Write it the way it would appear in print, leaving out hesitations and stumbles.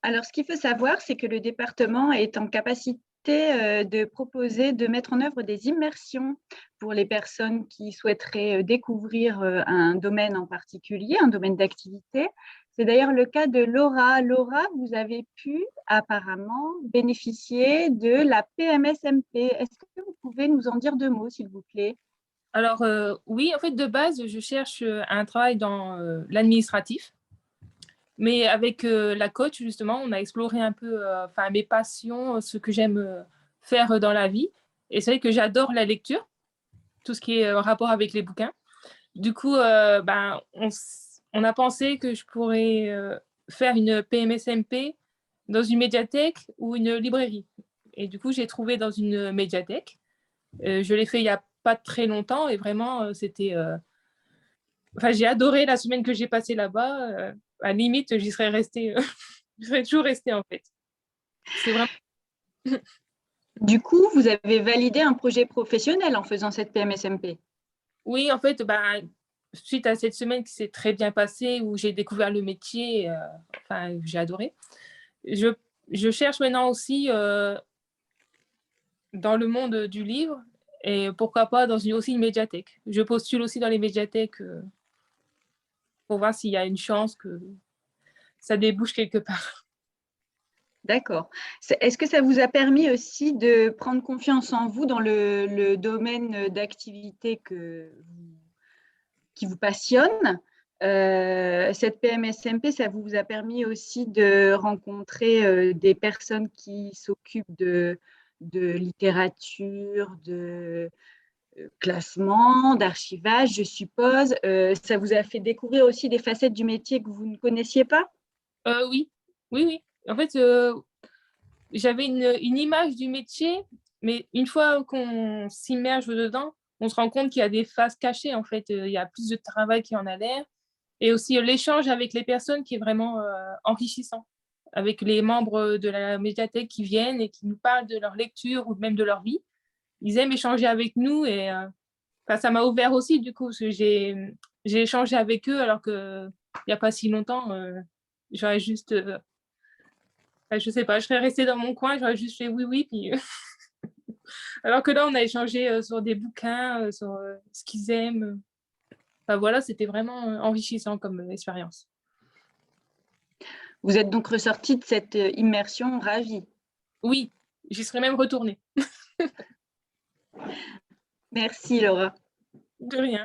Alors, ce qu'il faut savoir, c'est que le département est en capacité, de proposer, de mettre en œuvre des immersions pour les personnes qui souhaiteraient, découvrir, un domaine en particulier, un domaine d'activité. C'est d'ailleurs le cas de Laura. Laura, vous avez pu apparemment bénéficier de la PMSMP. Est-ce que vous pouvez nous en dire 2 mots, s'il vous plaît? Alors, oui, en fait, de base, je cherche, un travail dans, l'administratif, mais avec, la coach, justement, on a exploré un peu, enfin, mes passions, ce que j'aime, faire, dans la vie et c'est vrai que j'adore la lecture, tout ce qui est, en rapport avec les bouquins. Du coup, ben, on a pensé que je pourrais, faire une PMSMP dans une médiathèque ou une librairie et du coup, j'ai trouvé dans une médiathèque. Je l'ai fait il y a pas très longtemps et vraiment, c'était, enfin, j'ai adoré la semaine que j'ai passée là-bas, à limite, j'y serais restée, j'y serais toujours restée, en fait. C'est vraiment Du coup, vous avez validé un projet professionnel en faisant cette PMSMP? oui, en fait, ben, suite à cette semaine qui s'est très bien passée, où j'ai découvert le métier, enfin, j'ai adoré. Je je cherche maintenant aussi, dans le monde, du livre et pourquoi pas dans une aussi une médiathèque. Je postule aussi dans les médiathèques, pour voir s'il y a une chance que ça débouche quelque part. D'accord. Est-ce que ça vous a permis aussi de prendre confiance en vous dans le domaine, d'activité qui vous passionne? Cette PMSMP, ça vous a permis aussi de rencontrer, des personnes qui s'occupent de littérature, de, classement, d'archivage, je suppose. Ça vous a fait découvrir aussi des facettes du métier que vous ne connaissiez pas? Oui. Oui, oui. En fait, j'avais une image du métier, mais une fois qu'on s'immerge dedans, on se rend compte qu'il y a des faces cachées, en fait, il y a plus de travail qu'il en a l'air et aussi, l'échange avec les personnes qui est vraiment, enrichissant. Avec les membres, de la médiathèque qui viennent et qui nous parlent de leur lecture ou même de leur vie. Ils aiment échanger avec nous et enfin, ça m'a ouvert aussi du coup, parce que j'ai échangé avec eux alors qu'il y a pas si longtemps, j'aurais juste, bah, je sais pas, je serais restée dans mon coin, j'aurais juste fait: «Oui, oui», puis alors que là, on a échangé, sur des bouquins, sur, ce qu'ils aiment, enfin voilà, c'était vraiment, enrichissant comme, expérience. Vous êtes donc ressortie de cette, immersion ravie? Oui, j'y serais même retournée. Merci Laura. De rien.